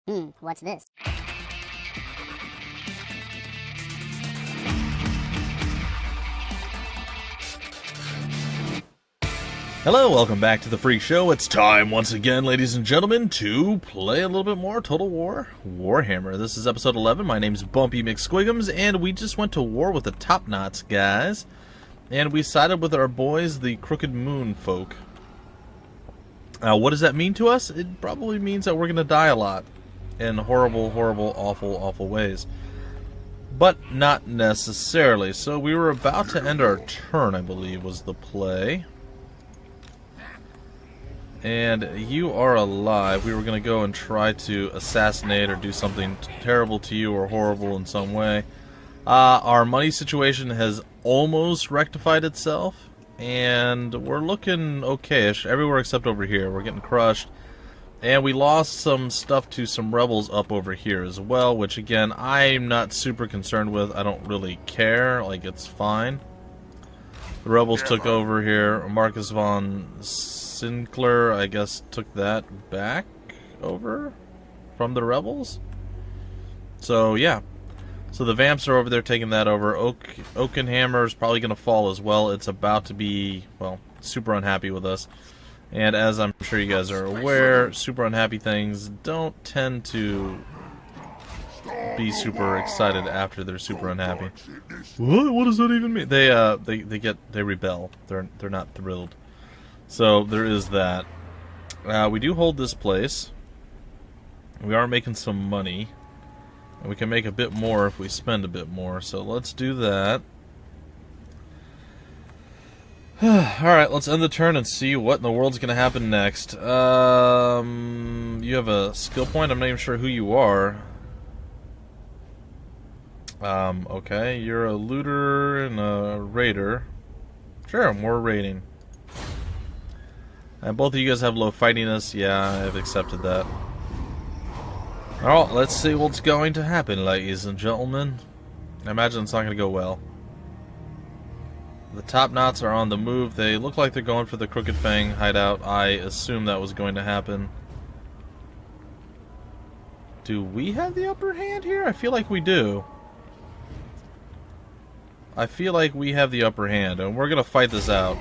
What's this? Hello, welcome back to the Freak Show. It's time once again, ladies and gentlemen, to play a little bit more Total War Warhammer. This is episode 11. My name's Bumpy McSquigums, and we just went to war with the Top Knots guys. And we sided with our boys, the Crooked Moon folk. What does that mean to us? It probably means that we're going to die a lot. In horrible, horrible, awful, awful ways. But not necessarily. So we were about to end our turn, I believe, was the play. And you are alive. We were going to go and try to assassinate or do something terrible to you or horrible in some way. Our money situation has almost rectified itself. And we're looking okayish everywhere except over here. We're getting crushed. And we lost some stuff to some rebels up over here as well. Which again, I'm not super concerned with. I don't really care. Like, it's fine. The rebels took over here. Marcus von Sinclair, I guess, took that back over from the rebels. So, yeah. So the Vamps are over there taking that over. Oakenhammer is probably going to fall as well. It's about to be, well, super unhappy with us. And as I'm sure you guys are aware, super unhappy things don't tend to be super excited after they're super unhappy. What does that even mean? They rebel. They're not thrilled. So there is that. We do hold this place. We are making some money. And we can make a bit more if we spend a bit more. So let's do that. Alright, let's end the turn and see what in the world's going to happen next. You have a skill point? I'm not even sure who you are. Okay, you're a looter and a raider. Sure, more raiding. And both of you guys have low fightiness. Yeah, I've accepted that. Alright, let's see what's going to happen, ladies and gentlemen. I imagine it's not going to go well. The Top Knots are on the move. They look like they're going for the Crooked Fang hideout. I assume that was going to happen. Do we have the upper hand here? I feel like we do. I feel like we have the upper hand, and we're going to fight this out.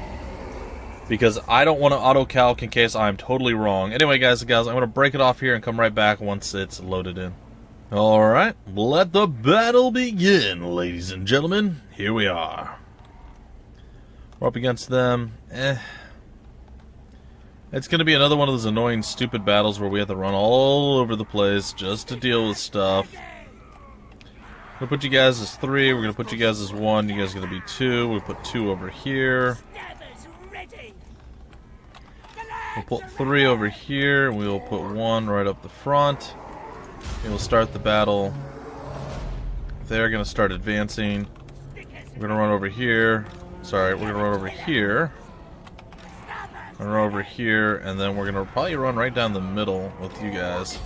Because I don't want to auto-calc in case I'm totally wrong. Anyway, guys and gals, I'm going to break it off here and come right back once it's loaded in. Alright, let the battle begin, ladies and gentlemen. Here we are. We're up against them. It's going to be another one of those annoying, stupid battles where we have to run all over the place just to deal with stuff. We're going to put you guys as 3. We're going to put you guys as 1. You guys are going to be 2. We'll put 2 over here. We'll put 3 over here. We'll put 1 right up the front. And we'll start the battle. They're going to start advancing. We're going to run over here. Sorry, we're going to run over here. And run over here. And then we're going to probably run right down the middle with you guys.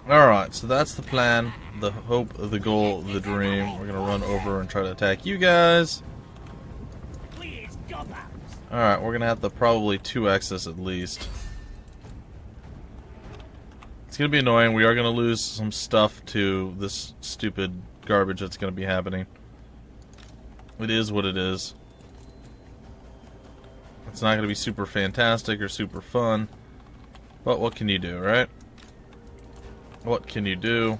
Alright, so that's the plan. The hope, the goal, the dream. We're going to run over and try to attack you guys. Alright, we're going to have to probably 2x this at least. It's going to be annoying. We are going to lose some stuff to this stupid garbage that's going to be happening. It is what it is. It's not going to be super fantastic or super fun. But what can you do, right? What can you do?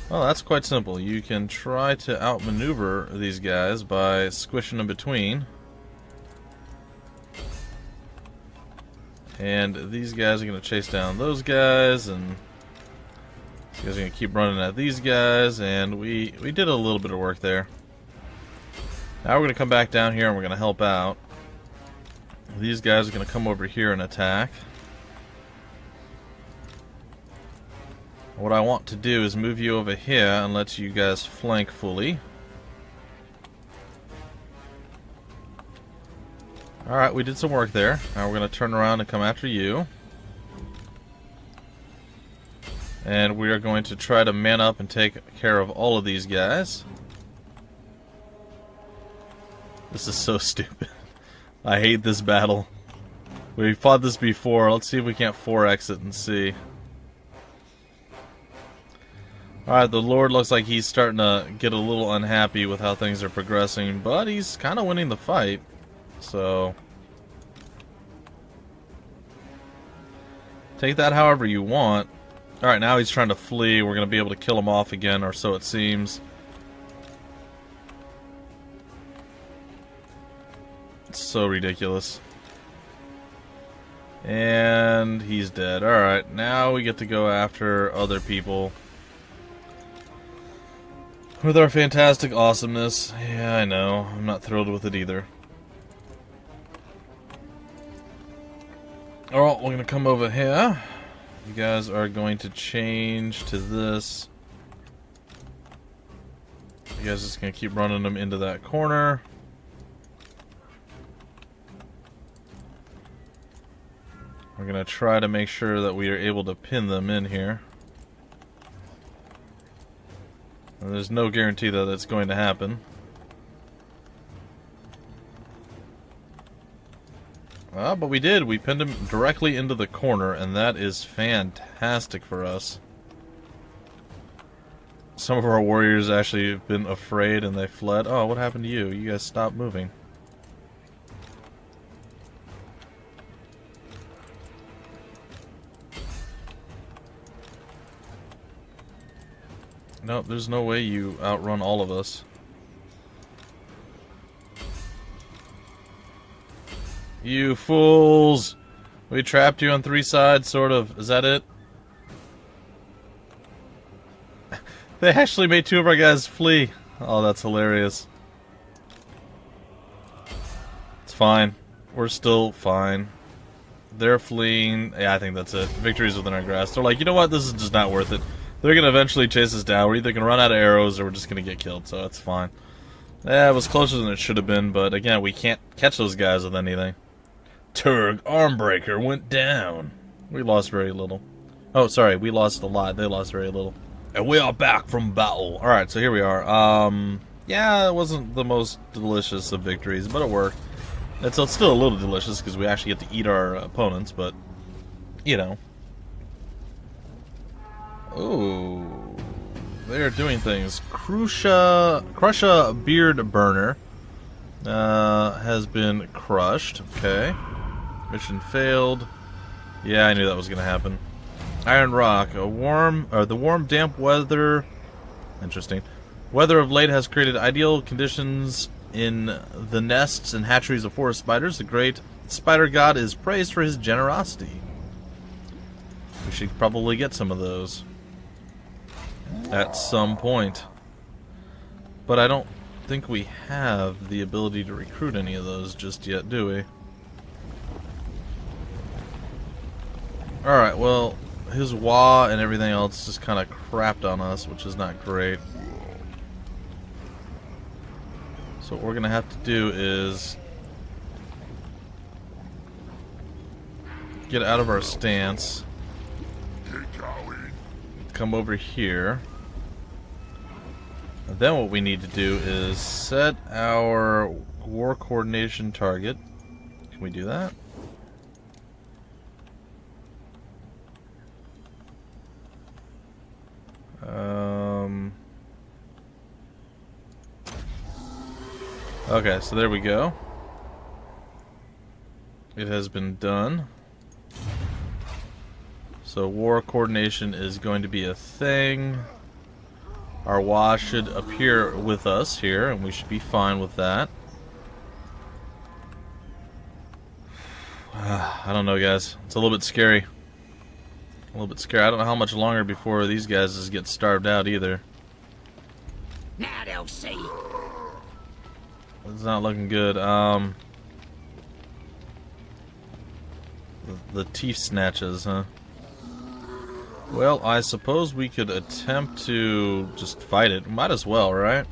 Well, that's quite simple. You can try to outmaneuver these guys by squishing in between. And these guys are going to chase down those guys, and these guys are going to keep running at these guys, and we did a little bit of work there. Now we're going to come back down here and we're going to help out. These guys are going to come over here and attack. What I want to do is move you over here and let you guys flank fully. Alright, we did some work there. Now we're going to turn around and come after you. And we are going to try to man up and take care of all of these guys. This is so stupid. I hate this battle. We fought this before. Let's see if we can't 4X it and see. Alright, the Lord looks like he's starting to get a little unhappy with how things are progressing, but he's kind of winning the fight. So, take that however you want. Alright, now he's trying to flee. We're going to be able to kill him off again, or so it seems. It's so ridiculous. And he's dead. Alright, now we get to go after other people with our fantastic awesomeness. Yeah, I know. I'm not thrilled with it either. Alright, we're going to come over here. You guys are going to change to this. You guys are just going to keep running them into that corner. We're going to try to make sure that we are able to pin them in here. And there's no guarantee that it's going to happen. But we did. We pinned him directly into the corner, and that is fantastic for us. Some of our warriors actually have been afraid and they fled. Oh, what happened to you? You guys stopped moving. No, there's no way you outrun all of us. You fools! We trapped you on 3 sides, sort of. Is that it? They actually made 2 of our guys flee. Oh, that's hilarious. It's fine. We're still fine. They're fleeing. Yeah, I think that's it. Victory's within our grasp. They're like, you know what? This is just not worth it. They're going to eventually chase us down. We're either going to run out of arrows or we're just going to get killed, so it's fine. Yeah, it was closer than it should have been, but again, we can't catch those guys with anything. Turg Armbreaker went down. We lost very little. Oh, sorry, we lost a lot. They lost very little. And we are back from battle. Alright, so here we are. Yeah, it wasn't the most delicious of victories, but it worked. It's still a little delicious because we actually get to eat our opponents, but, you know. Ooh, they're doing things. Crusha Beard Burner has been crushed. Okay. Mission failed. Yeah, I knew that was going to happen. Iron Rock. The warm, damp weather. Interesting. Weather of late has created ideal conditions in the nests and hatcheries of forest spiders. The great spider god is praised for his generosity. We should probably get some of those at some point. But I don't think we have the ability to recruit any of those just yet, do we? Alright, well, his wah and everything else just kind of crapped on us, which is not great. So what we're going to have to do is get out of our stance. Come over here. And then what we need to do is set our war coordination target. Can we do that? Okay, so there we go. It has been done. So war coordination is going to be a thing. Our WA should appear with us here, and we should be fine with that. I don't know, guys. It's a little bit scary. A little bit scary. I don't know how much longer before these guys just get starved out either. Now they'll see. It's not looking good. The teeth snatches, huh? Well, I suppose we could attempt to just fight it. Might as well, right?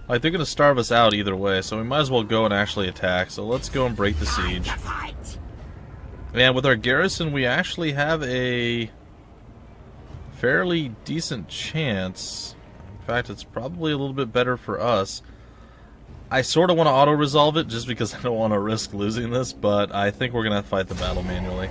Like, they're gonna starve us out either way, so we might as well go and actually attack. So let's go and break the siege. And with our garrison, we actually have a fairly decent chance. In fact, it's probably a little bit better for us. I sort of want to auto-resolve it just because I don't want to risk losing this, but I think we're going to have to fight the battle manually.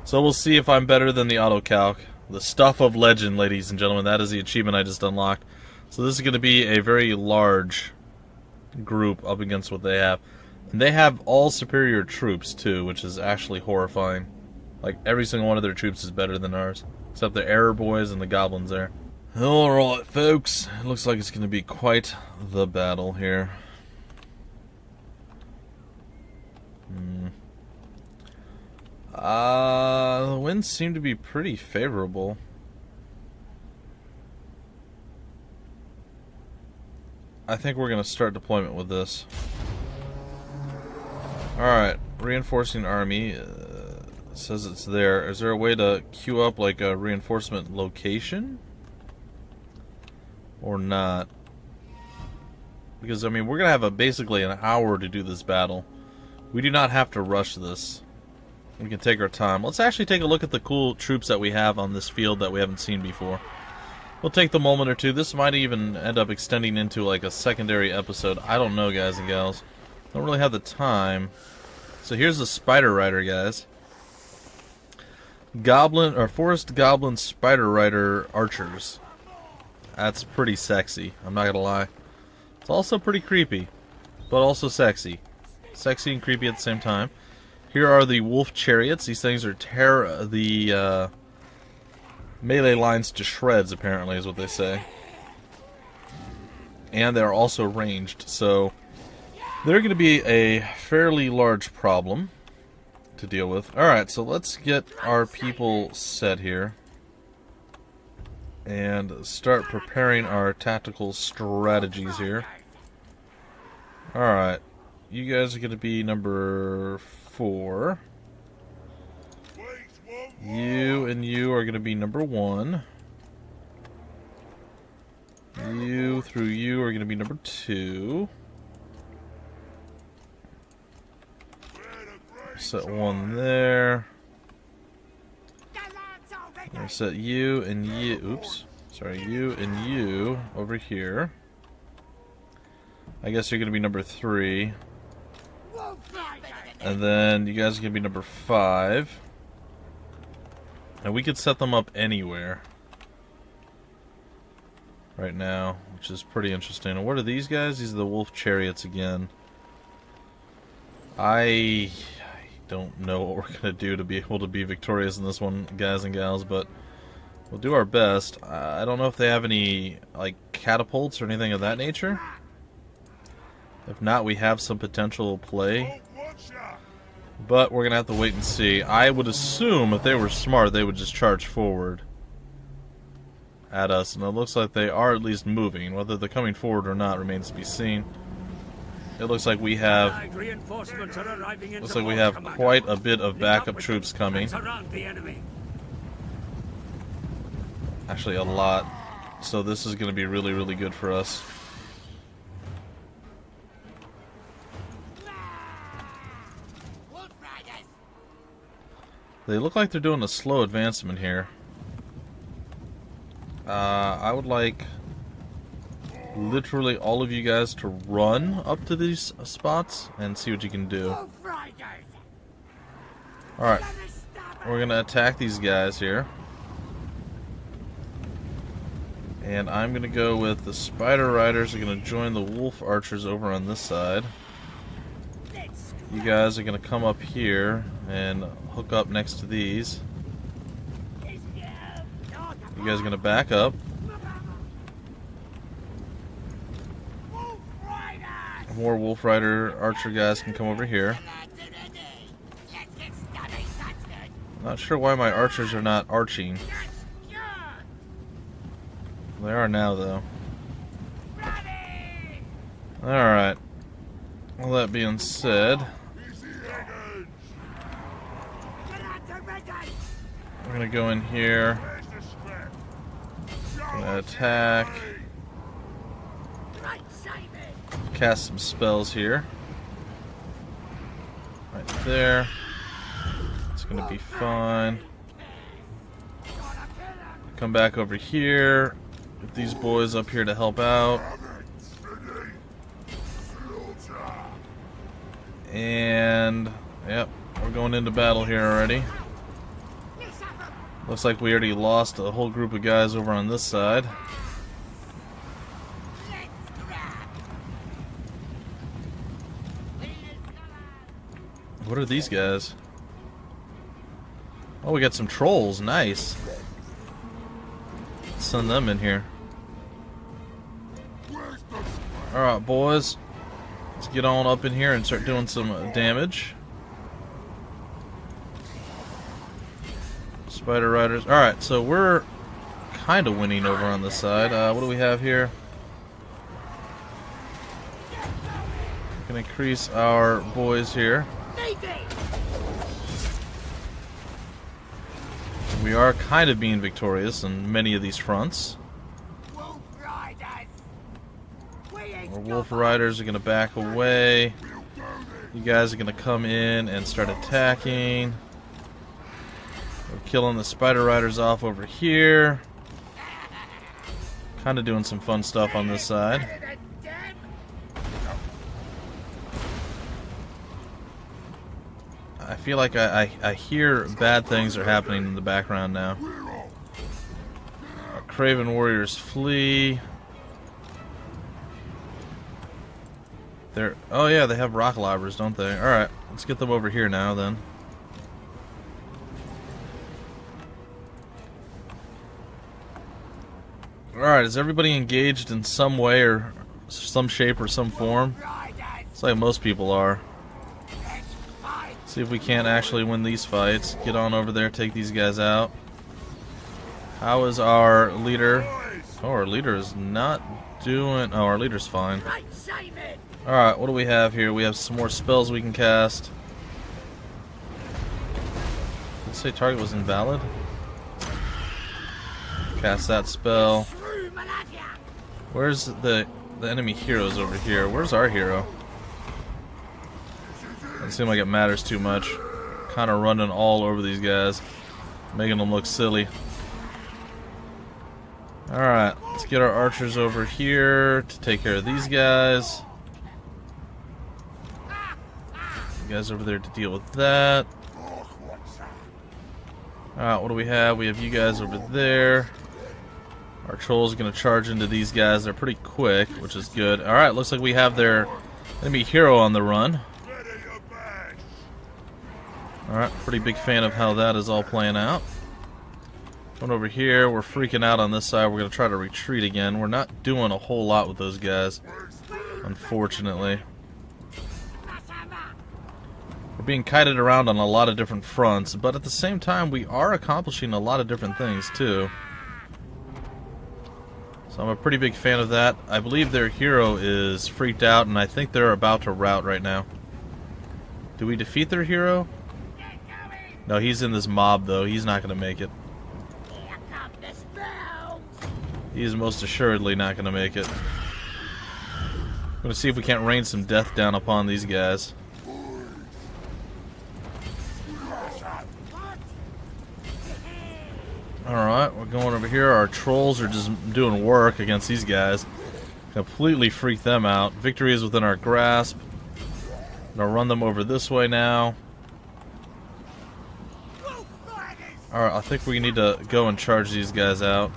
So we'll see if I'm better than the auto-calc. The stuff of legend, ladies and gentlemen. That is the achievement I just unlocked. So this is going to be a very large group up against what they have. And they have all superior troops, too, which is actually horrifying. Like, every single one of their troops is better than ours. Except the error boys and the goblins there. Alright, folks. It looks like it's going to be quite the battle here. The winds seem to be pretty favorable. I think we're going to start deployment with this. Alright, reinforcing army. Says it's there. Is there a way to queue up like a reinforcement location? Or not? Because, I mean, we're going to have basically an hour to do this battle. We do not have to rush this. We can take our time. Let's actually take a look at the cool troops that we have on this field that we haven't seen before. We'll take the moment or two. This might even end up extending into like a secondary episode. I don't know, guys and gals. Don't really have the time. So here's the Spider Rider, guys. Goblin or Forest Goblin Spider Rider archers. That's pretty sexy. I'm not gonna lie. It's also pretty creepy, but also sexy. Sexy and creepy at the same time. Here are the wolf chariots. These things are tear the melee lines to shreds, apparently, is what they say. And they're also ranged, so they're going to be a fairly large problem to deal with. Alright, so let's get our people set here and start preparing our tactical strategies here. Alright, you guys are going to be number 4. You and you are going to be number 1. You through you are going to be number 2. Set 1 there. I'll set you and you. Oops. Sorry, you and you over here. I guess you're going to be number 3. And then you guys are going to be number 5. And we could set them up anywhere right now, which is pretty interesting. And what are these guys? These are the wolf chariots again. I don't know what we're going to do to be able to be victorious in this one, guys and gals, but we'll do our best. I don't know if they have any like catapults or anything of that nature. If not, we have some potential play. But we're going to have to wait and see. I would assume if they were smart, they would just charge forward at us. And it looks like they are at least moving. Whether they're coming forward or not remains to be seen. It looks like we have quite a bit of backup troops coming. Actually, a lot. So this is going to be really, really good for us. They look like they're doing a slow advancement here. I would like literally all of you guys to run up to these spots and see what you can do. Alright, we're going to attack these guys here. And I'm going to go with the Spider Riders are going to join the Wolf Archers over on this side. You guys are going to come up here and hook up next to these. You guys are going to back up. More Wolf Rider Archer guys can come over here. Not sure why my archers are not arching. They are now, though. Alright. All that being said, we're going to go in here. Gonna attack. Cast some spells here. Right there. It's going to be fine. Come back over here. Get these boys up here to help out. And, yep, we're going into battle here already. Looks like we already lost a whole group of guys over on this side. What are these guys? Oh, we got some trolls. Nice. Let's send them in here. Alright, boys. Let's get on up in here and start doing some damage. Spider Riders. Alright, so we're kind of winning over on this side. What do we have here? We can increase our boys here. We are kind of being victorious in many of these fronts. Our Wolf Riders are going to back away. You guys are going to come in and start attacking. We're killing the Spider Riders off over here. Kind of doing some fun stuff on this side. I feel like I hear bad things are happening in the background now. Our Craven Warriors flee. Oh yeah, they have rock lobbers, don't they? Alright, let's get them over here now then. Alright, is everybody engaged in some way or some shape or some form? It's like most people are. See if we can't actually win these fights. Get on over there, take these guys out. How is our leader? Oh, our leader is not doing... Oh, our leader's fine. Alright, what do we have here? We have some more spells we can cast. Let's say target was invalid. Cast that spell. Where's the enemy heroes over here? Where's our hero? Doesn't seem like it matters too much. Kind of running all over these guys, making them look silly. Alright, let's get our archers over here to take care of these guys. You guys over there to deal with that. Alright, what do we have? We have you guys over there. Our trolls are going to charge into these guys. They're pretty quick, which is good. Alright, looks like we have their enemy hero on the run. Alright, pretty big fan of how that is all playing out. Going over here, we're freaking out on this side. We're going to try to retreat again. We're not doing a whole lot with those guys, unfortunately. We're being kited around on a lot of different fronts, but at the same time, we are accomplishing a lot of different things, too. So I'm a pretty big fan of that. I believe their hero is freaked out, and I think they're about to rout right now. Do we defeat their hero? No, he's in this mob, though. He's not going to make it. He's most assuredly not going to make it. I'm going to see if we can't rain some death down upon these guys. Alright, we're going over here. Our trolls are just doing work against these guys. Completely freaked them out. Victory is within our grasp. I'm going to run them over this way now. Alright, I think we need to go and charge these guys out.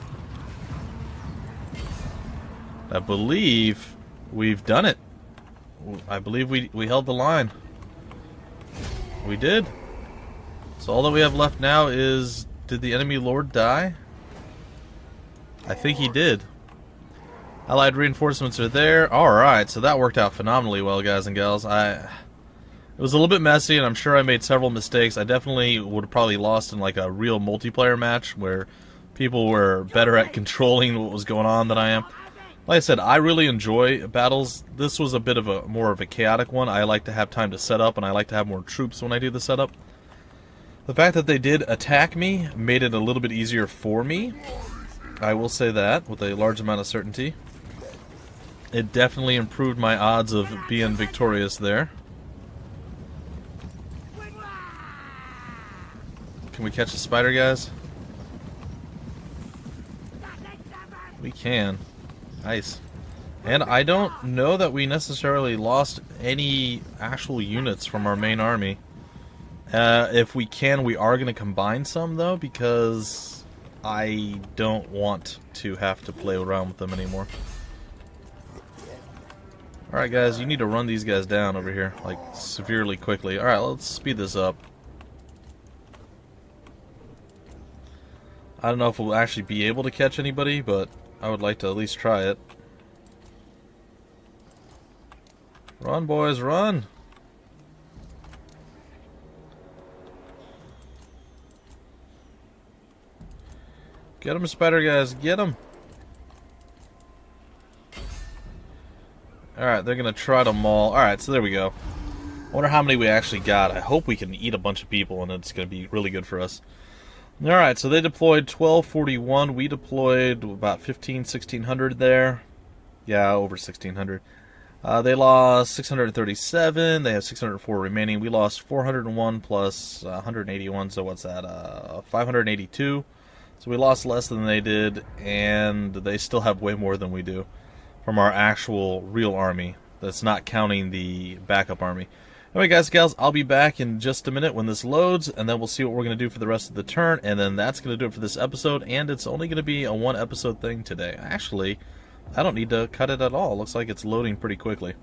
I believe we've done it. I believe we held the line. We did. So all that we have left now is... Did the enemy lord die? I think he did. Allied reinforcements are there. Alright, so that worked out phenomenally well, guys and gals. It was a little bit messy, and I'm sure I made several mistakes. I definitely would have probably lost in like a real multiplayer match where people were better at controlling what was going on than I am. Like I said, I really enjoy battles. This was a bit of more of a chaotic one. I like to have time to set up, and I like to have more troops when I do the setup. The fact that they did attack me made it a little bit easier for me. I will say that, with a large amount of certainty. It definitely improved my odds of being victorious there. Can we catch the spider guys? We can. Nice. And I don't know that we necessarily lost any actual units from our main army. If we can, we are going to combine some, though, because I don't want to have to play around with them anymore. Alright, guys, you need to run these guys down over here, like, severely quickly. Alright, let's speed this up. I don't know if we'll actually be able to catch anybody, but I would like to at least try it. Run, boys, run! Get them, spider guys, get them! Alright, they're gonna try to maul. Alright, so there we go. I wonder how many we actually got. I hope we can eat a bunch of people and it's gonna be really good for us. Alright, so they deployed 1241. We deployed about 1600 there. Yeah, over 1600. They lost 637. They have 604 remaining. We lost 401 plus 181, so what's that? 582. So we lost less than they did, and they still have way more than we do from our actual real army. That's not counting the backup army. Anyway, guys and gals, I'll be back in just a minute when this loads, and then we'll see what we're going to do for the rest of the turn, and then that's going to do it for this episode, and it's only going to be a one-episode thing today. Actually, I don't need to cut it at all. Looks like it's loading pretty quickly.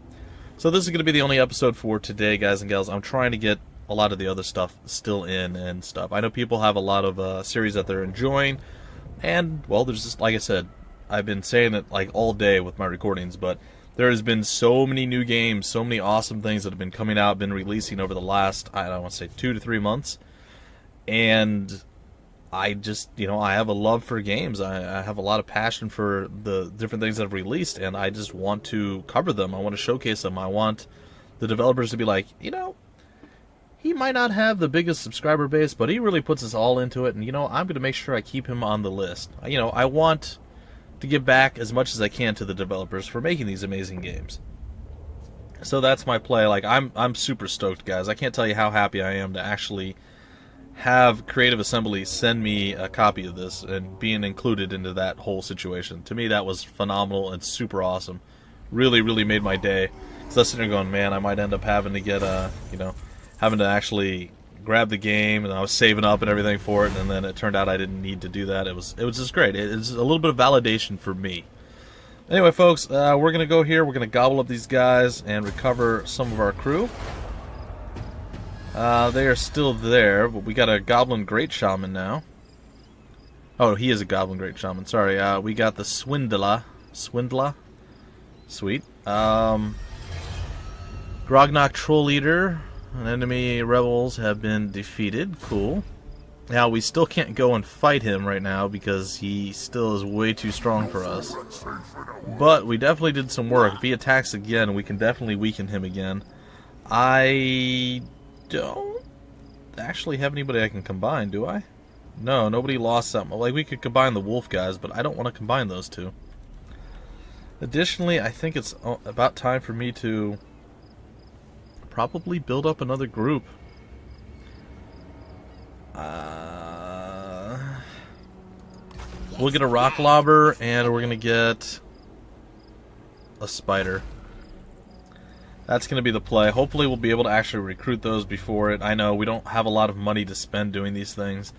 So this is going to be the only episode for today, guys and gals. I'm trying to get a lot of the other stuff still in and stuff. I know people have a lot of series that they're enjoying, and, well, there's just, like I said, I've been saying it like all day with my recordings, but there has been so many new games, so many awesome things that have been coming out, been releasing over the last, I don't want to say 2 to 3 months, and I just, you know, I have a love for games. I have a lot of passion for the different things that have released, and I just want to cover them. I want to showcase them. I want the developers to be like, you know, he might not have the biggest subscriber base, but he really puts us all into it, and, you know, I'm going to make sure I keep him on the list. You know, I want to give back as much as I can to the developers for making these amazing games. So that's my play. Like, I'm super stoked, guys. I can't tell you how happy I am to actually have Creative Assembly send me a copy of this and being included into that whole situation. To me, that was phenomenal and super awesome. Really, really made my day. So I was sitting there going, man, I might end up having to get, you know, having to actually grab the game, and I was saving up and everything for it, and then it turned out I didn't need to do that. It was just great. It's a little bit of validation for me. Anyway, folks, we're going to go here. We're going to gobble up these guys and recover some of our crew. They are still there, but we got a Goblin Great Shaman now. Oh, he is a Goblin Great Shaman. Sorry, we got the Swindler. Sweet. Grognok Troll Eater and enemy rebels have been defeated. Cool. Now, we still can't go and fight him right now because he still is way too strong for us. But we definitely did some work. If he attacks again, we can definitely weaken him again. I don't actually have anybody I can combine, do I? No, nobody lost something. Like, we could combine the wolf guys, but I don't want to combine those two. Additionally, I think it's about time for me to probably build up another group. We'll get a rock lobber, and we're gonna get a spider. That's gonna be the play. Hopefully we'll be able to actually recruit those before it. I know we don't have a lot of money to spend doing these things.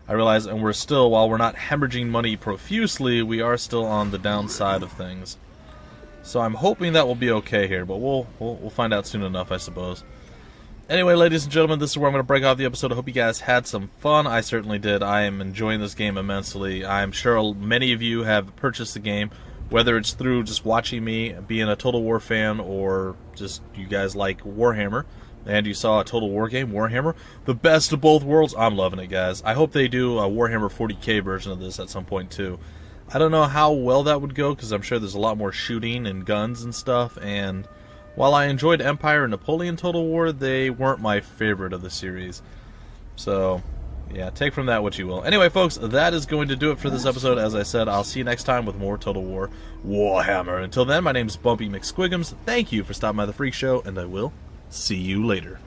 I realize, and we're still, while we're not hemorrhaging money profusely, we are still on the downside of things. So I'm hoping that will be okay here, but we'll find out soon enough, I suppose. Anyway, ladies and gentlemen, this is where I'm going to break off the episode. I hope you guys had some fun. I certainly did. I am enjoying this game immensely. I'm sure many of you have purchased the game, whether it's through just watching me, being a Total War fan, or just you guys like Warhammer, and you saw a Total War game, Warhammer, the best of both worlds. I'm loving it, guys. I hope they do a Warhammer 40k version of this at some point, too. I don't know how well that would go, because I'm sure there's a lot more shooting and guns and stuff, and while I enjoyed Empire and Napoleon Total War, they weren't my favorite of the series. So, yeah, take from that what you will. Anyway, folks, that is going to do it for this episode. As I said, I'll see you next time with more Total War Warhammer. Until then, my name's Bumpy McSquigums. Thank you for stopping by the Freak Show, and I will see you later.